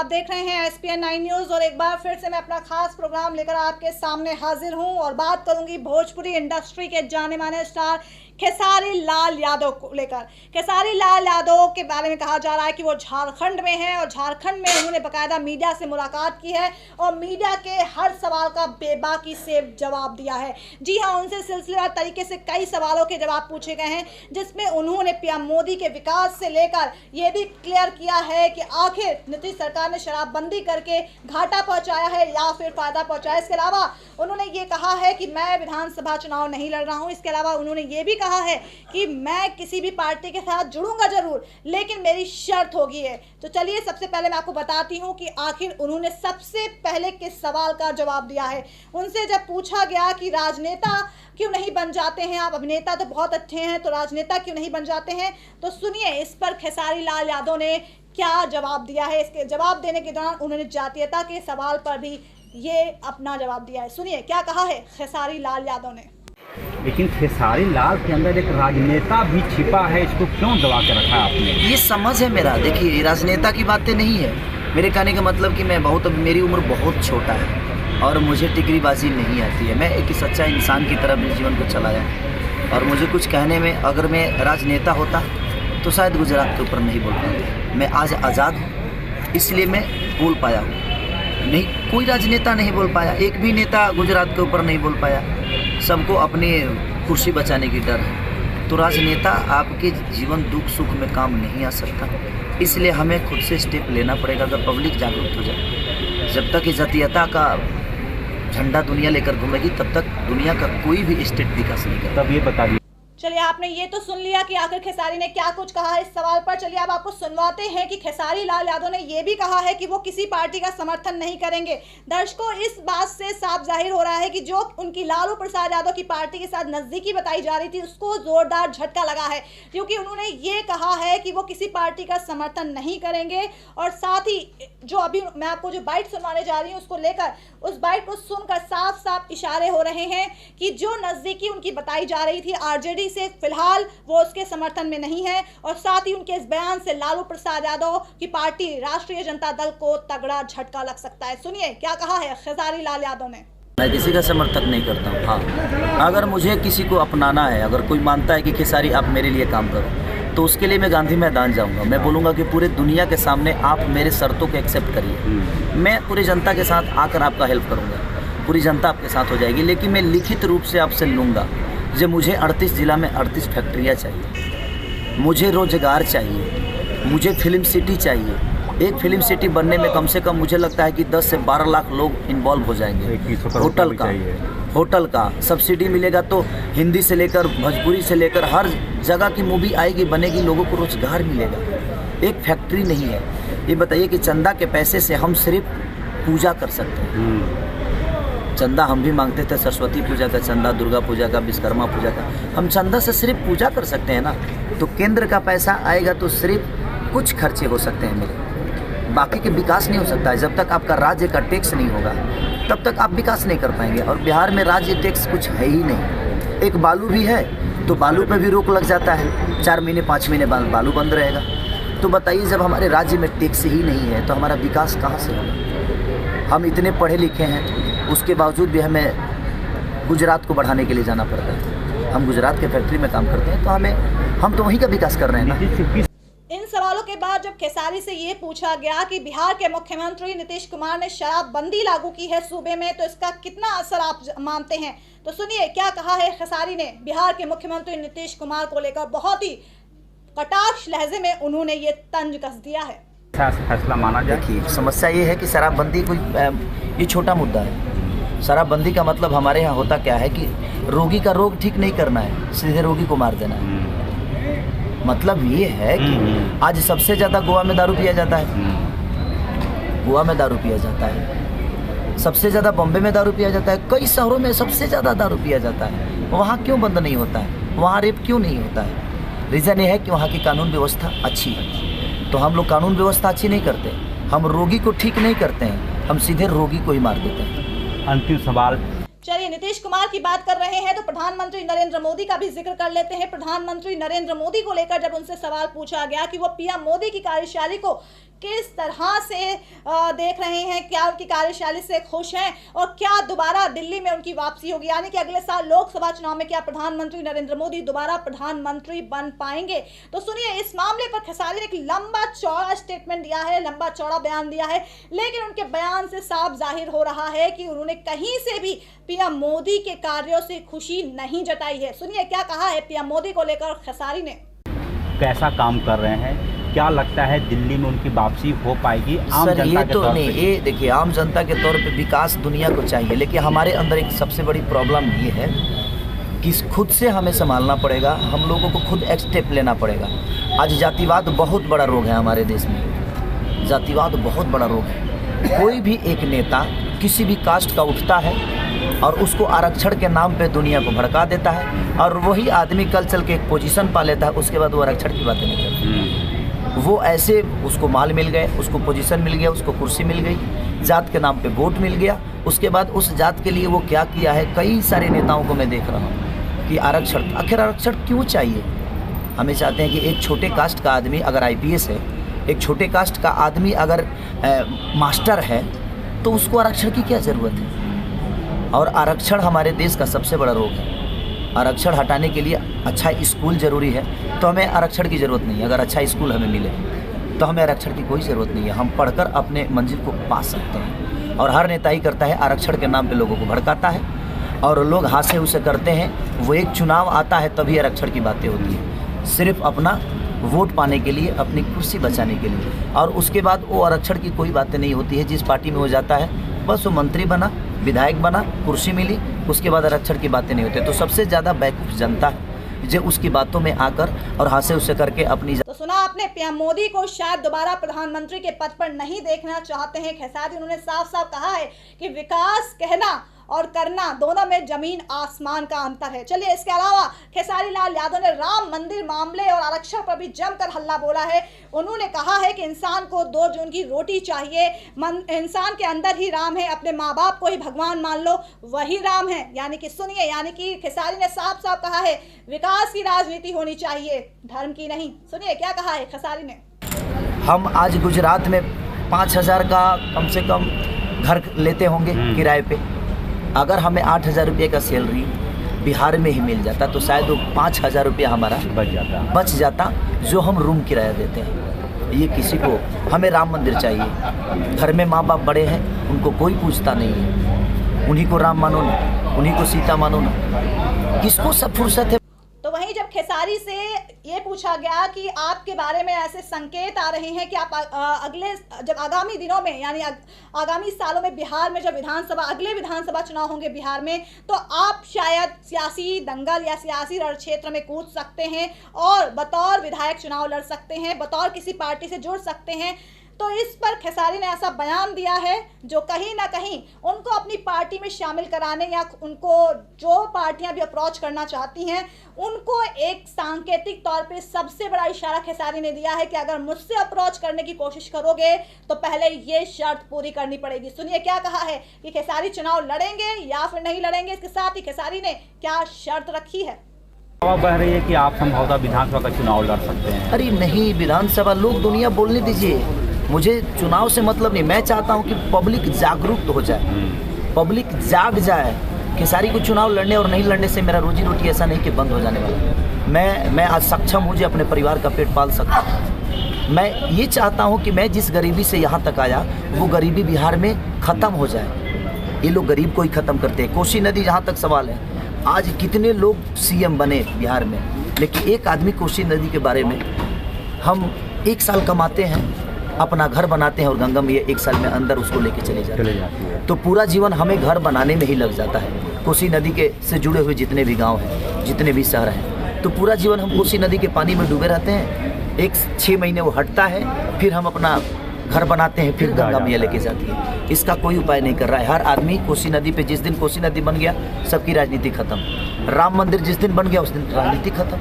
आप देख रहे हैं SPN 9 न्यूज़ और एक बार फिर से मैं अपना खास प्रोग्राम लेकर आपके सामने हाजिर हूं और बात करूंगी भोजपुरी इंडस्ट्री के जाने माने स्टार खेसारी लाल यादव को लेकर। खेसारी लाल यादव के बारे में कहा जा रहा है कि वो झारखंड में हैं और झारखंड में उन्होंने बाकायदा मीडिया से मुलाकात की है और मीडिया के हर सवाल का बेबाकी से जवाब दिया है। जी हाँ, उनसे सिलसिलेवार तरीके से कई सवालों के जवाब पूछे गए हैं, जिसमें उन्होंने पीएम मोदी के विकास से लेकर ये भी क्लियर किया है कि आखिर नीतीश सरकार ने शराबबंदी करके घाटा पहुंचाया है या फिर फायदा पहुंचाया। इसके अलावा उन्होंने ये कहा है कि मैं विधानसभा चुनाव नहीं लड़ रहा हूं। इसके अलावा उन्होंने ये भी कहा है कि मैं किसी भी पार्टी के साथ जुड़ूंगा जरूर, लेकिन मेरी शर्त होगी है। तो चलिए सबसे पहले मैं आपको बताती हूं कि आखिर उन्होंने सबसे पहले किस सवाल का जवाब दिया है। उनसे जब पूछा गया कि राजनेता क्यों नहीं बन जाते हैं, आप अभिनेता तो बहुत अच्छे हैं, तो राजनेता क्यों नहीं बन जाते हैं, तो सुनिए इस पर खेसारी लाल यादव ने क्या जवाब दिया है। इसके जवाब देने के दौरान उन्होंने जातीयता के सवाल पर भी ये अपना जवाब दिया है। सुनिए क्या कहा है खेसारी लाल यादव ने। लेकिन खेसारी लाल के अंदर एक राजनेता भी छिपा है, इसको क्यों दबा के रखा है आपने? ये समझ है मेरा। देखिए, राजनेता की बातें नहीं है। मेरे कहने का मतलब कि मैं मेरी उम्र बहुत छोटा है और मुझे टिकरीबाजी नहीं आती है। मैं एक सच्चा इंसान की तरह अपने जीवन को चलाया और मुझे कुछ कहने में, अगर मैं राजनेता होता तो शायद गुजरात के ऊपर नहीं बोल पाता। मैं आज आज़ाद हूँ, इसलिए मैं बोल पाया हूँ। नहीं, कोई राजनेता नहीं बोल पाया, एक भी नेता गुजरात के ऊपर नहीं बोल पाया। सबको अपनी कुर्सी बचाने की डर है। तो राजनेता आपके जीवन दुख सुख में काम नहीं आ सकता, इसलिए हमें खुद से स्टेप लेना पड़ेगा। अगर पब्लिक जागरूक हो जाए, जब तक ये जातीयता का झंडा दुनिया लेकर घूमेगी, तब तक दुनिया का कोई भी स्टेट विकास नहीं करेगा। तब ये बता दीजिए। चलिए, आपने ये तो सुन लिया कि आखिर खेसारी ने क्या कुछ कहा है इस सवाल पर। चलिए अब आपको सुनवाते हैं कि खेसारी लाल यादव ने ये भी कहा है कि वो किसी पार्टी का समर्थन नहीं करेंगे। दर्शकों, इस बात से साफ जाहिर हो रहा है कि जो उनकी लालू प्रसाद यादव की पार्टी के साथ नजदीकी बताई जा रही थी, उसको जोरदार झटका लगा है, क्योंकि उन्होंने ये कहा है कि वो किसी पार्टी का समर्थन नहीं करेंगे। और साथ ही जो अभी मैं आपको जो बाइट सुनवाने जा रही हूँ उसको लेकर, उस बाइट को सुनकर साफ साफ इशारे हो रहे हैं कि जो नजदीकी उनकी बताई जा रही थी आरजेडी से, फिलहाल वो उसके समर्थन में नहीं है। और साथ ही उनके इस बयान से लालू प्रसाद यादव की पार्टी राष्ट्रीय जनता दल को तगड़ा झटका लग सकता है। सुनिए क्या कहा है खेसारी लाल यादव ने। मैं किसी का समर्थन नहीं करता हूँ। हाँ, अगर मुझे किसी को अपनाना है, अगर कोई मानता है कि खेसारी आप मेरे लिए काम करो, तो उसके लिए मैं गांधी मैदान जाऊंगा। मैं बोलूँगा कि पूरे दुनिया के सामने आप मेरे शर्तों को एक्सेप्ट करिए। मैं पूरी जनता के साथ आकर आपका हेल्प करूँगा, पूरी जनता आपके साथ हो जाएगी। लेकिन मैं लिखित रूप से आपसे लूँगा। जो मुझे 38 जिला में 38 फैक्ट्रियाँ चाहिए, मुझे रोजगार चाहिए, मुझे फिल्म सिटी चाहिए। एक फिल्म सिटी बनने में कम से कम मुझे लगता है कि 10 से 12 लाख लोग इन्वॉल्व हो जाएंगे। होटल का सब्सिडी मिलेगा तो हिंदी से लेकर भोजपुरी से लेकर हर जगह की मूवी आएगी, बनेगी, लोगों को रोजगार मिलेगा। एक फैक्ट्री नहीं है। ये बताइए कि चंदा के पैसे से हम सिर्फ पूजा कर सकते हैं। चंदा हम भी मांगते थे, सरस्वती पूजा का चंदा, दुर्गा पूजा का, विश्वकर्मा पूजा का। हम चंदा से सिर्फ पूजा कर सकते हैं ना। तो केंद्र का पैसा आएगा तो सिर्फ कुछ खर्चे हो सकते हैं मेरे, बाकी के विकास नहीं हो सकता है। जब तक आपका राज्य का टैक्स नहीं होगा तब तक आप विकास नहीं कर पाएंगे। और बिहार में राज्य टैक्स कुछ है ही नहीं। एक बालू भी है तो बालू पर भी रोक लग जाता है, 4 महीने 5 महीने बाद बालू बंद रहेगा। तो बताइए, जब हमारे राज्य में टैक्स ही नहीं है तो हमारा विकास कहाँ से होगा? हम इतने पढ़े लिखे हैं, उसके बावजूद भी हमें गुजरात को बढ़ाने के लिए जाना पड़ता है। हम गुजरात के फैक्ट्री में काम करते हैं, तो हम तो वहीं का विकास कर रहे हैं ना। इन सवालों के बाद जब खेसारी से ये पूछा गया कि बिहार के मुख्यमंत्री नीतीश कुमार ने शराबबंदी लागू की है सूबे में, तो इसका कितना असर आप मानते हैं, तो सुनिए क्या कहा है खेसारी ने बिहार के मुख्यमंत्री नीतीश कुमार को लेकर। बहुत ही कटाक्ष लहजे में उन्होंने ये तंज कस दिया है। फैसला माना जाए। देखिए, समस्या ये है कि शराबबंदी कोई ये छोटा मुद्दा है। शराबबंदी का मतलब हमारे यहाँ होता क्या है कि रोगी का रोग ठीक नहीं करना है, सीधे रोगी को मार देना है। मतलब ये है कि आज सबसे ज़्यादा गोवा में दारू पिया जाता है, गोवा में दारू पिया जाता है, सबसे ज़्यादा बॉम्बे में दारू पिया जाता है, कई शहरों में सबसे ज़्यादा दारू पिया जाता है। वहाँ क्यों बंद नहीं होता है? वहाँ रेप क्यों नहीं होता है? रीज़न ये है कि वहाँ की कानून व्यवस्था अच्छी है। तो हम लोग कानून व्यवस्था अच्छी नहीं करते, हम रोगी को ठीक नहीं करते हैं, हम सीधे रोगी को ही मार देते हैं। अंतिम सवाल। चलिए, नीतीश कुमार की बात कर रहे हैं तो प्रधानमंत्री नरेंद्र मोदी का भी जिक्र कर लेते हैं। प्रधानमंत्री नरेंद्र मोदी को लेकर जब उनसे सवाल पूछा गया कि वो पीएम मोदी की कार्यशैली को किस तरह से देख रहे हैं, क्या उनकी कार्यशैली से खुश हैं और क्या दोबारा दिल्ली में उनकी वापसी होगी, यानी कि अगले साल लोकसभा चुनाव में क्या प्रधानमंत्री नरेंद्र मोदी दोबारा प्रधानमंत्री बन पाएंगे। तो सुनिए, इस मामले पर खेसारी ने एक लंबा चौड़ा स्टेटमेंट दिया है, लंबा चौड़ा बयान दिया है, लेकिन उनके बयान से साफ जाहिर हो रहा है कि उन्होंने कहीं से भी पीएम मोदी के कार्यों से खुशी नहीं जताई है। सुनिए क्या कहा है पीएम मोदी को लेकर खेसारी ने। कैसा काम कर रहे हैं, क्या लगता है दिल्ली में उनकी वापसी हो पाएगी आम सर, जनता ये के तो तौर नहीं, पे? ये देखिए, आम जनता के तौर पे विकास दुनिया को चाहिए, लेकिन हमारे अंदर एक सबसे बड़ी प्रॉब्लम ये है कि खुद से हमें संभालना पड़ेगा, हम लोगों को खुद एक स्टेप लेना पड़ेगा। आज जातिवाद बहुत बड़ा रोग है हमारे देश में, जातिवाद बहुत बड़ा रोग है। कोई भी एक नेता किसी भी कास्ट का उठता है और उसको आरक्षण के नाम पे दुनिया को भड़का देता है, और वही आदमी कल चल के एक पोजीशन पा लेता है, उसके बाद वो आरक्षण की बातें नहीं करता। वो ऐसे उसको माल मिल गए, उसको पोजीशन मिल गया, उसको कुर्सी मिल गई, जात के नाम पे वोट मिल गया, उसके बाद उस जात के लिए वो क्या किया है। कई सारे नेताओं को मैं देख रहा हूँ कि आरक्षण, आखिर आरक्षण क्यों चाहिए। हमें चाहते हैं कि एक छोटे कास्ट का आदमी अगर IPS है, एक छोटे कास्ट का आदमी अगर मास्टर है, तो उसको आरक्षण की क्या ज़रूरत है। और आरक्षण हमारे देश का सबसे बड़ा रोग है। आरक्षण हटाने के लिए अच्छा स्कूल ज़रूरी है, तो हमें आरक्षण की ज़रूरत नहीं है। अगर अच्छा स्कूल हमें मिले तो हमें आरक्षण की कोई ज़रूरत नहीं है, हम पढ़कर अपने मंजिल को पा सकते हैं। और हर नेता ही करता है, आरक्षण के नाम पे लोगों को भड़काता है और लोग हाथ से उसे करते हैं। वो एक चुनाव आता है तभी आरक्षण की बातें होती है, सिर्फ अपना वोट पाने के लिए, अपनी कुर्सी बचाने के लिए, और उसके बाद वो आरक्षण की कोई बातें नहीं होती है। जिस पार्टी में वो जाता है बस वो मंत्री बना, विधायक बना, कुर्सी मिली, उसके बाद आरक्षण की बातें नहीं होती। तो सबसे ज़्यादा बेवकूफ़ जनता है जो उसकी बातों में आकर और हाथ से उसे करके अपनी। तो सुना आपने, पीएम मोदी को शायद दोबारा प्रधानमंत्री के पद पर नहीं देखना चाहते हैं खेसारी। उन्होंने साफ साफ कहा है कि विकास कहना और करना दोनों में जमीन आसमान का अंतर है। चलिए, इसके अलावा खेसारी लाल यादव ने राम मंदिर मामले और आरक्षण पर भी जमकर हल्ला बोला है। उन्होंने कहा है कि इंसान को 2 जून की रोटी चाहिए, इंसान के अंदर ही राम है, अपने माँ बाप को ही भगवान मान लो, वही राम है। यानी कि सुनिए, यानी कि खेसारी ने साफ साफ कहा है विकास की राजनीति होनी चाहिए, धर्म की नहीं। सुनिए क्या कहा है खेसारी ने। हम आज गुजरात में 5,000 का कम से कम घर लेते होंगे किराए पे। अगर हमें 8,000 रुपये का सैलरी बिहार में ही मिल जाता तो शायद वो 5,000 रुपया हमारा बच जाता जो हम रूम किराया देते हैं। ये किसी को, हमें राम मंदिर चाहिए, घर में माँ बाप बड़े हैं, उनको कोई पूछता नहीं है, उन्हीं को राम मानो ना, उन्हीं को सीता मानो ना, किसको सब फुर्सत है। तो वहीं जब खेसारी से ये पूछा गया कि आपके बारे में ऐसे संकेत आ रहे हैं कि आप जब आगामी दिनों में, यानी आगामी सालों में बिहार में जब अगले विधानसभा चुनाव होंगे बिहार में, तो आप शायद सियासी दंगल या सियासी रण क्षेत्र में कूद सकते हैं और बतौर विधायक चुनाव लड़ सकते हैं, बतौर किसी पार्टी से जुड़ सकते हैं। तो इस पर खेसारी ने ऐसा बयान दिया है जो कहीं ना कहीं उनको अपनी पार्टी में शामिल कराने या उनको जो पार्टियां भी अप्रोच करना चाहती हैं उनको एक सांकेतिक तौर पे सबसे बड़ा इशारा खेसारी ने दिया है कि अगर मुझसे अप्रोच करने की कोशिश करोगे तो पहले ये शर्त पूरी करनी पड़ेगी। सुनिए क्या कहा है कि खेसारी चुनाव लड़ेंगे या फिर नहीं लड़ेंगे। इसके साथ ही खेसारी ने क्या शर्त रखी है। बह रही है कि आप संभवतः विधानसभा का चुनाव लड़ सकते हैं। अरे नहीं, विधानसभा लोग दुनिया बोलने दीजिए, मुझे चुनाव से मतलब नहीं। मैं चाहता हूं कि पब्लिक जागरूक हो जाए, पब्लिक जाग जाए। खेसारी को चुनाव लड़ने और नहीं लड़ने से मेरा रोजी रोटी ऐसा नहीं कि बंद हो जाने वाला। मैं आज सक्षम हूँ जो अपने परिवार का पेट पाल सकता हूँ। मैं ये चाहता हूँ कि मैं जिस गरीबी से यहाँ तक आया वो गरीबी बिहार में ख़त्म हो जाए। ये लोग गरीब को ही ख़त्म करते हैं। कोसी नदी जहाँ तक सवाल है, आज कितने लोग CM बने बिहार में, लेकिन एक आदमी कोसी नदी के बारे में, हम 1 साल कमाते हैं, अपना घर बनाते हैं और गंगा मैया 1 साल में अंदर उसको लेके चले जाती है। तो पूरा जीवन हमें घर बनाने में ही लग जाता है। कोसी नदी के से जुड़े हुए जितने भी गांव हैं, जितने भी शहर हैं, तो पूरा जीवन हम कोसी नदी के पानी में डूबे रहते हैं। 6 महीने वो हटता है, फिर हम अपना घर बनाते हैं, फिर गंगा मैया लेके जाती है। इसका कोई उपाय नहीं कर रहा है। हर आदमी कोसी नदी पे, जिस दिन कोसी नदी बन गया सबकी राजनीति खत्म। राम मंदिर जिस दिन बन गया उस दिन राजनीति खत्म।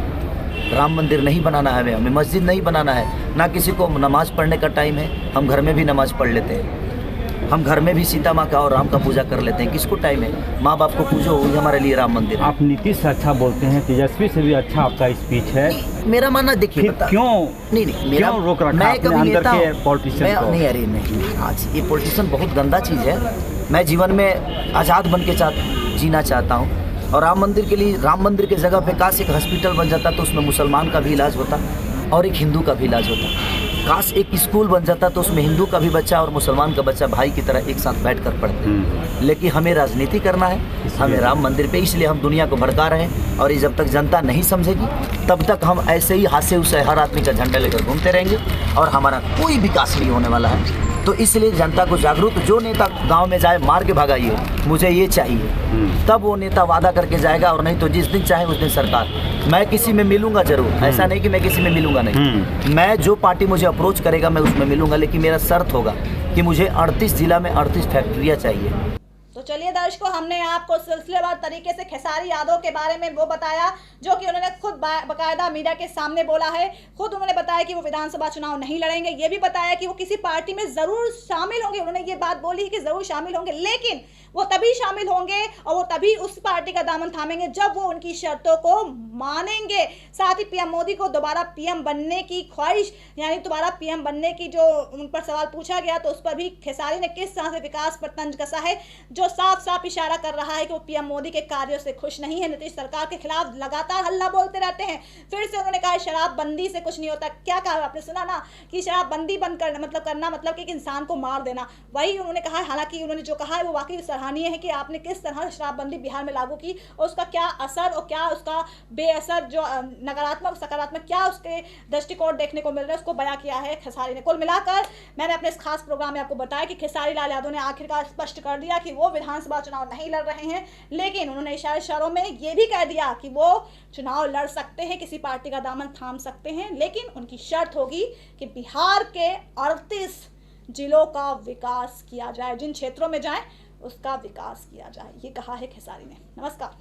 राम मंदिर नहीं बनाना है हमें मस्जिद नहीं बनाना है, ना किसी को नमाज़ पढ़ने का टाइम है, हम घर में भी नमाज़ पढ़ लेते हैं। हम घर में भी सीता माँ का और राम का पूजा कर लेते हैं, किसको टाइम है? माँ बाप को पूजो, वही हमारे लिए राम मंदिर। आप नीतीश से अच्छा बोलते हैं, तेजस्वी से भी अच्छा आपका स्पीच है। मेरा मानना देखिए, फिर क्यों मेरा क्यों रोक रखा मैं आपने कभी अंदर नेता के हूँ पॉलिटिशियन को? नहीं, अरे नहीं, आज ये पॉलिटिशियन बहुत गंदा चीज़ है। मैं जीवन में आज़ाद बन के जीना चाहता हूँ, और राम मंदिर के लिए, राम मंदिर के जगह पे काश एक हॉस्पिटल बन जाता तो उसमें मुसलमान का भी इलाज होता और एक हिंदू का भी इलाज होता। काश एक स्कूल बन जाता तो उसमें हिंदू का भी बच्चा और मुसलमान का बच्चा भाई की तरह एक साथ बैठ कर पढ़ते। लेकिन हमें राजनीति करना है, हमें राम मंदिर पे, इसलिए हम दुनिया को भड़का रहे हैं। और ये जब तक जनता नहीं समझेगी तब तक हम ऐसे ही हाथ से उसे हर आदमी का झंडा लेकर घूमते रहेंगे और हमारा कोई विकास नहीं होने वाला है। तो इसलिए जनता को जागरूक, जो नेता गांव में जाए मार के भगाइए, मुझे ये चाहिए, तब वो नेता वादा करके जाएगा। और नहीं तो जिस दिन चाहे उस दिन सरकार। मैं किसी में मिलूंगा जरूर, ऐसा नहीं कि मैं किसी में मिलूंगा नहीं। मैं जो पार्टी मुझे अप्रोच करेगा मैं उसमें मिलूंगा, लेकिन मेरा शर्त होगा कि मुझे 38 जिला में 38 फैक्ट्रियाँ चाहिए। तो चलिए दर्शकों, हमने आपको सिलसिलेवार तरीके से खेसारी यादव के बारे में वो बताया जो कि उन्होंने खुद बाकायदा मीडिया के सामने बोला है। खुद उन्होंने बताया कि वो विधानसभा चुनाव नहीं लड़ेंगे, ये भी बताया कि वो किसी पार्टी में ज़रूर शामिल होंगे। उन्होंने ये बात बोली कि ज़रूर शामिल होंगे, लेकिन वो तभी शामिल होंगे और वो तभी उस पार्टी का दामन थामेंगे जब वो उनकी शर्तों को मानेंगे। साथ ही पीएम मोदी को दोबारा पीएम बनने की ख्वाहिश, यानी दोबारा पीएम बनने की जो उन पर सवाल पूछा गया तो उस पर भी खेसारी ने किस तरह से विकास पर तंज कसा है, जो साफ साफ इशारा कर रहा है कि वो पीएम मोदी के कार्यों से खुश नहीं है। नीतीश सरकार के खिलाफ लगातार हल्ला बोलते रहते हैं। फिर से उन्होंने कहा शराबबंदी से कुछ नहीं होता। क्या कहा आपने सुना ना, कि शराबबंदी बंद करना मतलब कि एक इंसान को मार देना, वही उन्होंने कहा। हालांकि उन्होंने जो कहा है वो वाकई सराहनीय है कि आपने किस तरह शराबबंदी बिहार में लागू की और उसका क्या असर और क्या उसका बेअसर, जो नकारात्मक सकारात्मक क्या उसके दृष्टिकोण देखने को मिल रहा है, उसको बयां किया है खेसारी ने। कुल मिलाकर मैंने अपने इस खास प्रोग्राम में आपको बताया कि खेसारी लाल यादव ने आखिरकार स्पष्ट कर दिया कि वो विधानसभा चुनाव नहीं लड़ रहे हैं, लेकिन उन्होंने इशारों में ये भी कह दिया कि वो चुनाव लड़ सकते हैं, किसी पार्टी का दामन थाम सकते हैं, लेकिन उनकी शर्त होगी कि बिहार के 38 जिलों का विकास किया जाए, जिन क्षेत्रों में जाए उसका विकास किया जाए। ये कहा है खेसारी ने। नमस्कार।